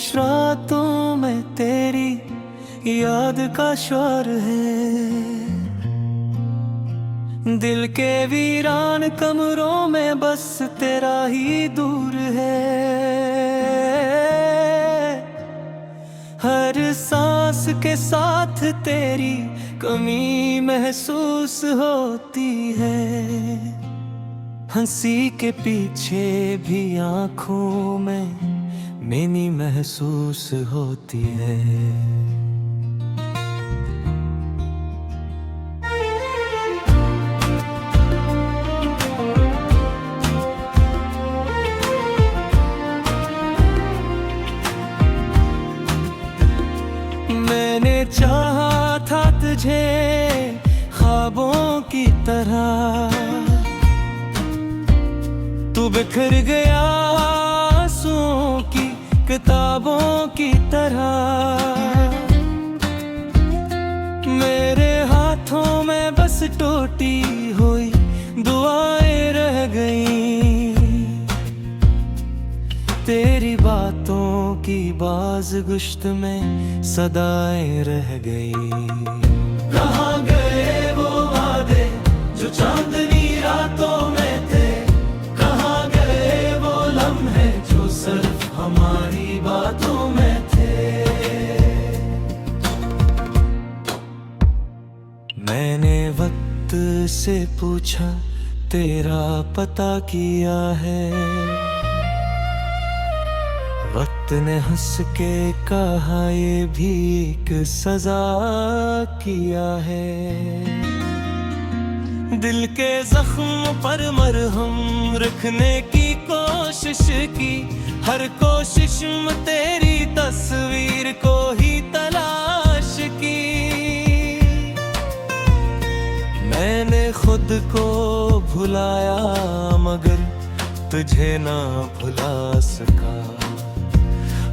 खामोश रातों में तेरी याद का शोर है। दिल के वीरान कमरों में बस तेरा ही दूर है। हर सांस के साथ तेरी कमी महसूस होती है। हंसी के पीछे भी आँखों में मैनी महसूस होती है। मैंने चाहा था तुझे ख्वाबों की तरह, तू बिखर गया आंसुओं की किताबों की तरह। मेरे हाथों में बस टूटी हुई दुआएं रह गईं। तेरी बातों की बाज़गुश्त में सदाएं रह गईं। कहाँ गए वो वादे जो चांदनी रातों में थे? कहाँ गए वो लम्हे जो सिर्फ हमारी बातों में थे? मैंने वक्त से पूछा तेरा पता किया है। वक्त ने हंस के कहा ये भी एक सजा किया है। दिल के जख्म पर मरहम रखने की कोशिश की, हर कोशिश में तेरी तस्वीर को ही तलाश की। मैंने खुद को भुलाया मगर तुझे ना भुला सका।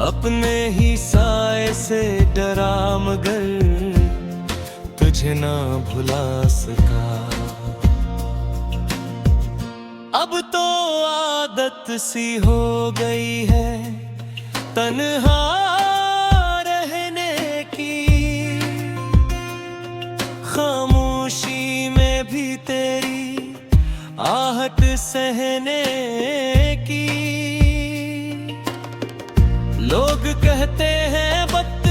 अपने ही साए से डरा मगर तुझे ना भुला सका। अब तो आदत सी हो गई है तन्हा रहने की। खामोशी में भी तेरी आहट सहने की। लोग कहते हैं वक्त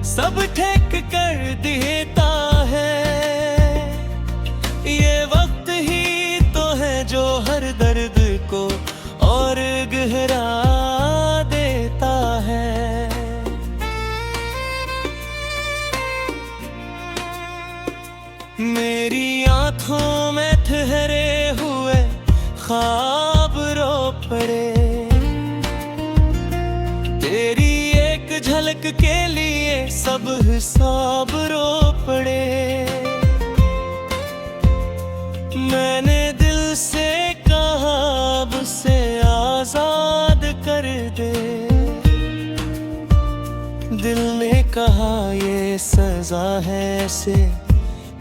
सब ठीक कर देता है। ये वक्त ही तो है जो हर दर्द को और गहरा देता है। मेरी आँखों में ठहरे हुए ख्वाब रो पड़े। तेरी एक झलक के लिए सब हिसाब रो पड़े। मैंने दिल से कहा अब से आजाद कर दे। दिल ने कहा ये सजा है से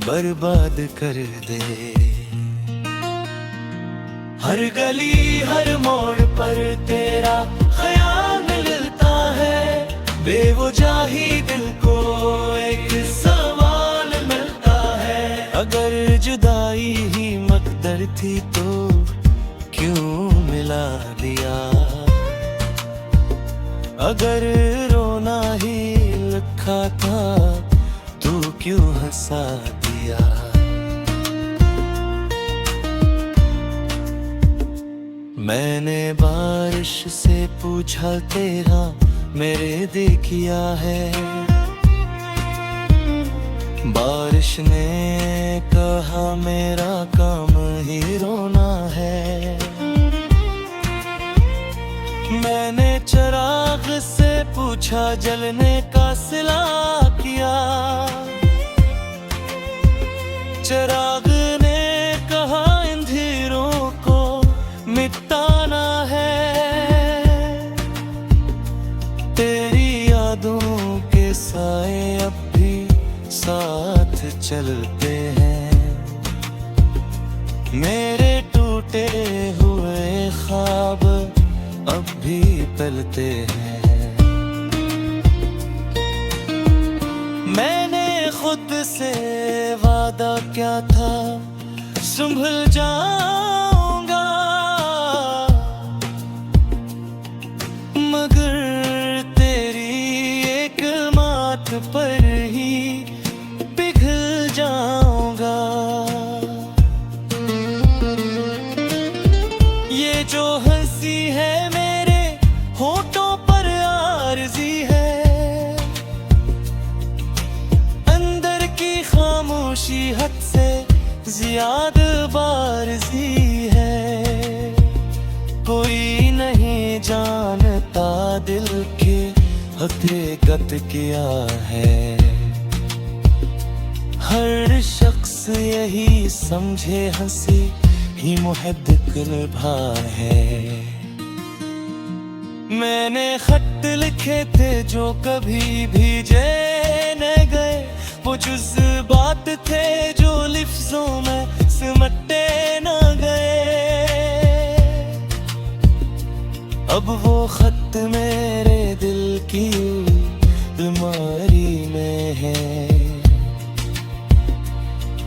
बर्बाद कर दे। हर गली हर मोड़ पर तेरा ख्याल मिलता है। बेवजह ही दिल को एक सवाल मिलता है। अगर जुदाई ही मकदर थी तो क्यों मिला दिया? अगर रोना ही लिखा था तू क्यों हंसा दिया? मैंने बारिश से पूछा तेरा मेरे दे किया है। बारिश ने कहा मेरा काम ही रोना है। मैंने चिराग से पूछा जलने का सिला किया। चिराग ने कहा अंधेरों को मिटाना है। तेरी यादों के साए अब भी साथ चलते हैं। मेरे टूटे हुए ख्वाब अब भी पलते हैं। खुद से वादा क्या था, संभल जाऊंगा, मगर तेरी एक बात पर ही पिघल जाऊंगा। ये जो हंसी है मेरे होठों पर आरज़ी है, अंदर की खामोशी हद से ज्यादा बारज़ी है। कोई नहीं जानता दिल के हकीकत क्या है, हर शख्स यही समझे हंसी ही मुहब्बत निभा है। मैंने खत लिखे थे जो कभी भेजे न गए, वो जज्बात थे जो लिफ्ज़ों में सिमटे न गए। अब वो खत मेरे दिल की बीमारी में है,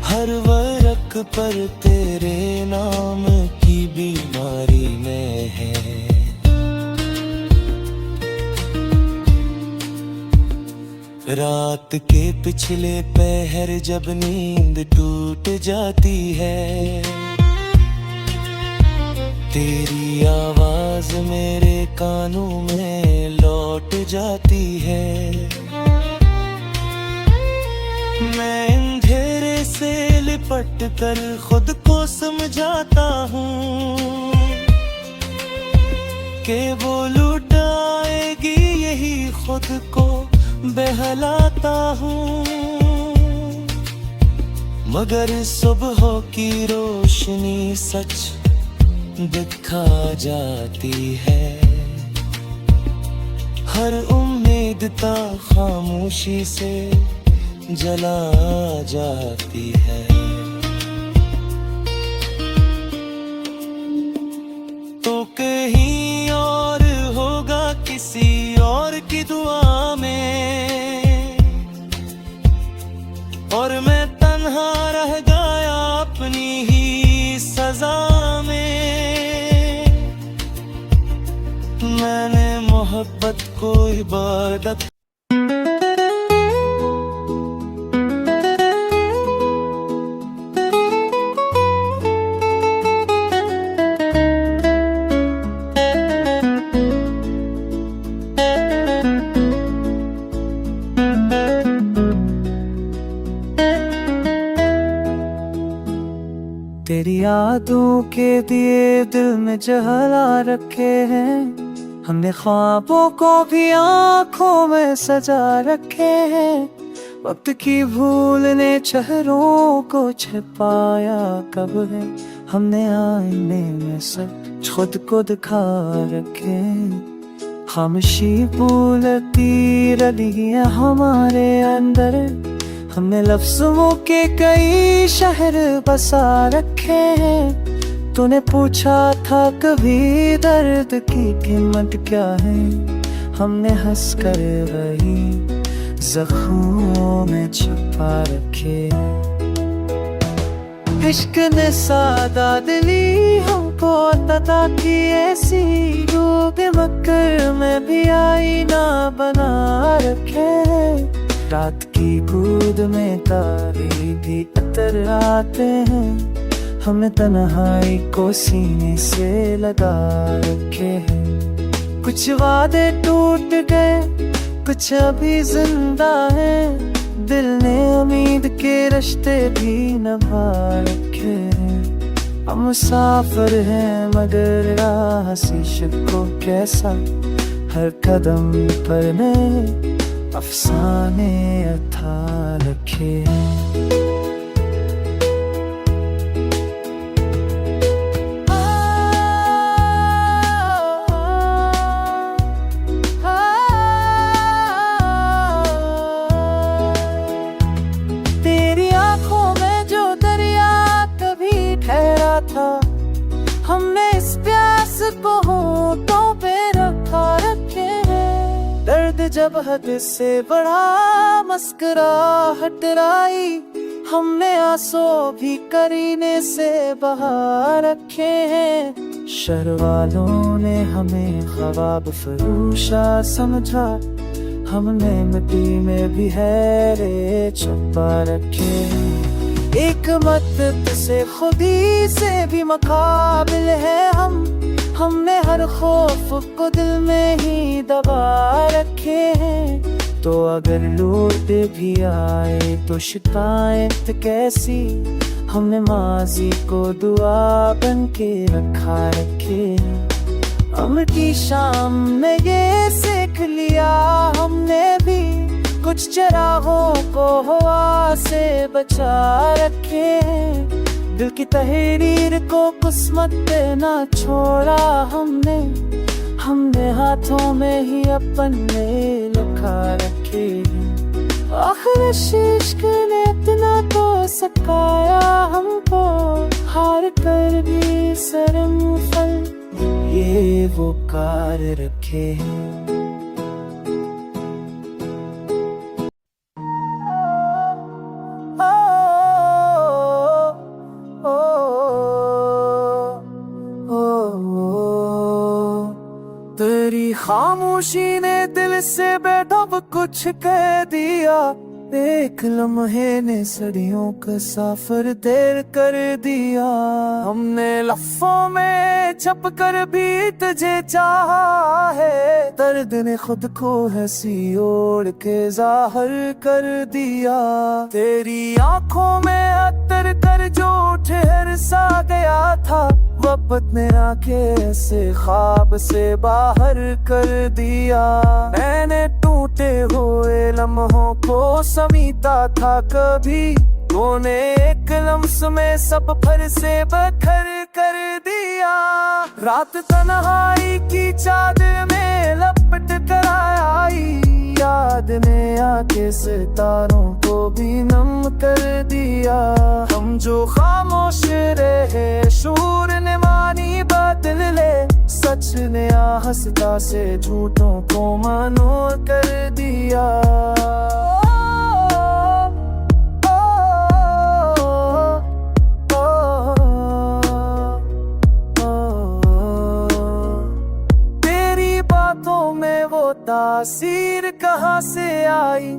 हर वर्क पर तेरे नाम की बीमारी में है। रात के पिछले पहर जब नींद टूट जाती है, तेरी आवाज मेरे कानों में लौट जाती है। मैं अंधेरे से लिपट कर खुद को समझाता हूँ कि वो लुटाएगी, यही खुद को बहलाता हूँ, मगर सुबह की रोशनी सच दिखा जाती है। हर उम्मीद ता खामोशी से जला जाती है। तो कहीं और होगा किसी और की दुआ में, और मैं तन्हा रह गया अपनी ही सजा में। मैंने मोहब्बत को इबादत तेरी यादों के दिए दिल में जला रखे हैं, हमने ख्वाबों को भी आँखों में सजा रखे हैं। वक्त की भूल ने चेहरों को छिपाया कब है, हमने आईने में सब खुद को दिखा रखे हैं। खामोशी बोलती रही है हमारे अंदर, हमने लफ्ज़ों के कई शहर बसा रखे हैं। तूने पूछा था कभी दर्द की कीमत क्या है, हमने हंस कर वही जख्मों में छुपा रखे। इश्क ने सादा दिली हमको अता की ऐसी, डूब मकर में भी आईना बना रखे। रात की कूद में तारे भी अतर आते हैं, हमने तन्हाई को सीने से लगा रखे हैं। कुछ वादे टूट गए, कुछ अभी जिंदा है, दिल ने उम्मीद के रिश्ते भी निभा रखे हैं। हम मुसाफिर हैं मगर राह शीशे को कैसा, हर कदम पर नए अफसाने अथा रखे हैं। तेरी आंखों में जो दरिया कभी ठहरा था, हमने इस प्यास को होठों पे रखा रखे हैं। दर्द जब हद से बड़ा मुस्कुराहट लाई, हमने आंसू भी करीने से बहा रखे हैं। शहर वालों ने हमें ख्वाब फरूशा समझा, हमने मिट्टी में भी हैरे छुपा रखे हैं। एक मदद से खुदी से भी मुकाबिल है हमने हर खौफ को दिल में ही दबा रखे हैं। तो अगर लूट भी आए तो शिकायत कैसी, हमने माजी को दुआ बन के रखा रखे। अमर की शाम में ये सीख लिया हमने भी, कुछ चरागों को हवा से बचा रखे। दिल की तहरीर को किस्मत पे ना छोड़ा हमने हाथों में ही अपने लिखा रखे। आखिर इश्क ने इतना तो सताया हमको, हार कर भी शर्म फल ये वो कार रखे हैं। तेरी खामोशी ने दिल से बेदब कुछ कह दिया, एक लम्हे ने सदियों का सफर देर कर दिया। हमने लफ्जों में छप कर भी तुझे चाहा है, दर्द ने खुद को हंसी ओढ़ के जाहिर कर दिया। तेरी आंखों में अतर कर जो ठहर सा गया था, वक्त ने आके से ख्वाब से बाहर कर दिया। मैंने टूटे हुए लम्हों को समीटा था कभी, तूने एक लम्स में सब फर से बखर कर दिया। रात तन्हाई की चादर में लपट कर आई, याद ने आके सितारों को भी नम कर दिया। हम जो खामोश रहे शूर ने मानी बदल ले, सच ने हंसता से झूठों को मानो कर दिया। तेरी बातों में वो तासीर कहाँ से आई,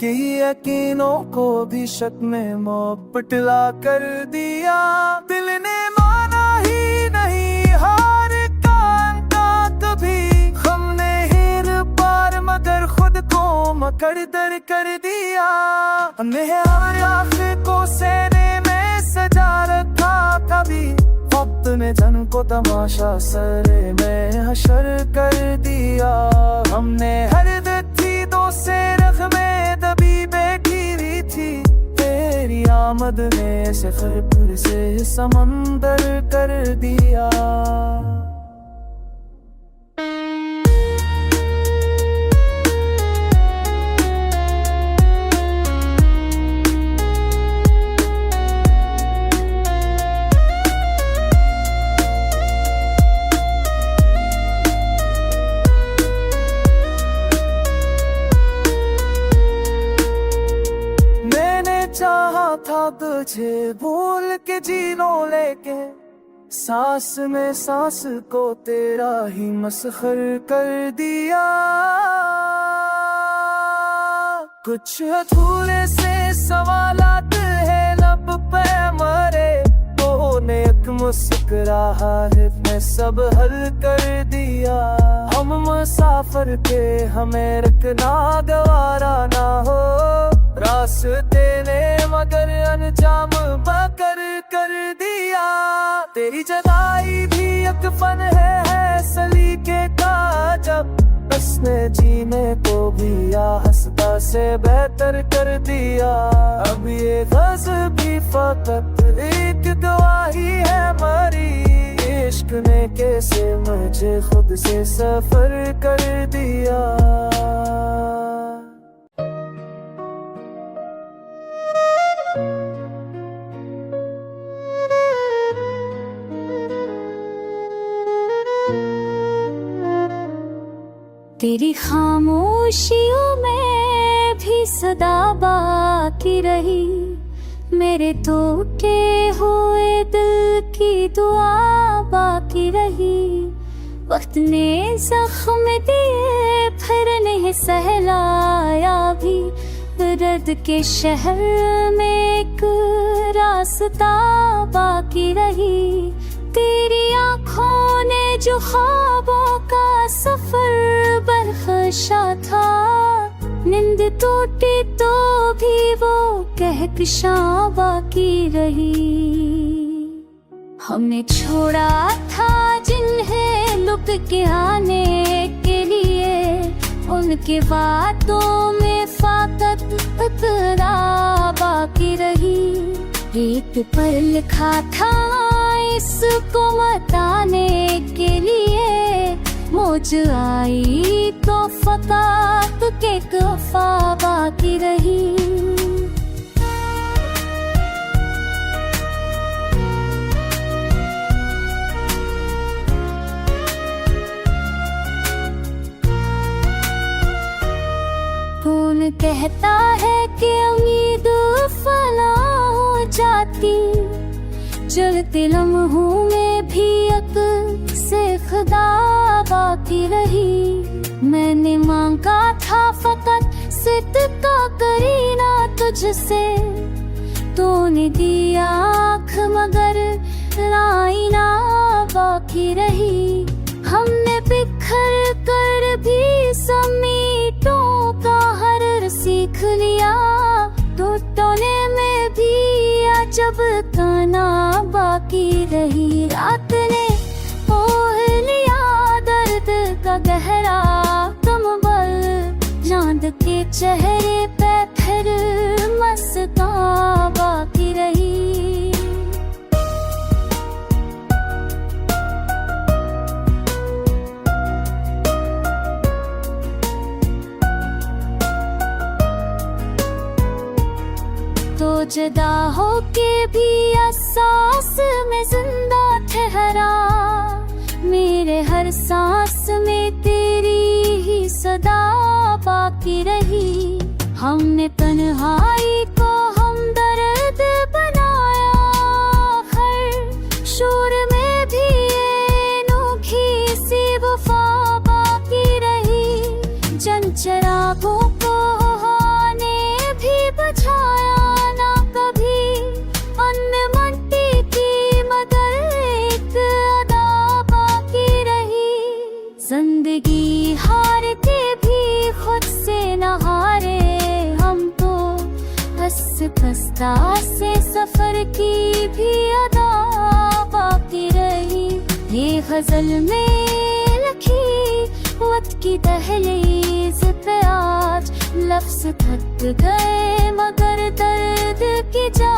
कि यकीनों को भी शक में मोपटला कर दिया। दिल ने माना ही नहीं हार का कभी, हमने हिर पार मगर खुद को मकड़ दर कर दिया। हमने हर आँख को सहने में सजा रखा कभी, वक्त ने जन को तमाशा सरे में हशर कर दिया। हमने हर थी दो से रख में दबी बैठी हुई थी, तेरी आमद ने सफर फिर से समंदर कर दिया। चाहा था तुझे भूल के जीनो लेके, सांस में सांस को तेरा ही मसखर कर दिया। कुछ अधूरे से सवालात है लब पे मरे, तो ने एक मुस्कुराहट में सब हल कर दिया। हम मुसाफिर के हमें रखना गवारा ना हो, रास्ते ने मगर अनजाम बकर कर दिया। तेरी जदाई भी एक फन है सलीके का, जब उसने जीने को भी हंसता से बेहतर कर दिया। अब ये गज़ब भी फकत एक गवाही है मरी, इश्क ने कैसे मुझे खुद से सफर कर दिया। तेरी खामोशियों में भी सदा बाकी रही, मेरे टूटे हुए दिल की दुआ बाकी रही। वक्त ने जख्म दिए फिर नहीं सहलाया भी, दर्द के शहर में एक रास्ता बाकी रही। तेरी आँखों ने जो ख्वाबों का सफर बरखशा था, नींद टूटी तो भी वो कहकशां बाकी रही। हमने छोड़ा था जिन्हें लुक के आने के लिए, उनके बातों में फाकत इतना बाकी रही। रेत पर लिखा था इसको बताने के लिए, मौज आई तो फकात के कफा बाकी रही। कौन कहता है कि उम्मीद फना हो जाती, चलते लम्हों में भी अक्ल से खुदा बाकी रही। मैंने मांगा था फकत सिद्का करीना तुझसे, तूने दिया आँख मगर आईना बाकी रही। हमने बिखर कर भी समीटों का हर सीख लिया, टूटने में भी अजब काना बाकी रही। रात ने ओढ़ लिया दर्द का गहरा कंबल, चांद के चेहरे पे फिर मस्तां बाकी रही। तो जुदा होके भी एहसास में जिंदा ठहरा, मेरे हर सांस में तेरी ही सदा बाकी रही। हमने तन्हाई को हमदर्द बनाया, हर शोर में भी अनोखी सी वफा बाकी रही। जन चरागों को ने भी बचाया, जिंदगी हार के भी खुद से न हारे हम तो, हंस खस्ता से सफर की भी अदा बाकी रही। ये गजल में लिखी वक्त की दहलीज पे आज लफ्ज थक गए मगर दर्द की जा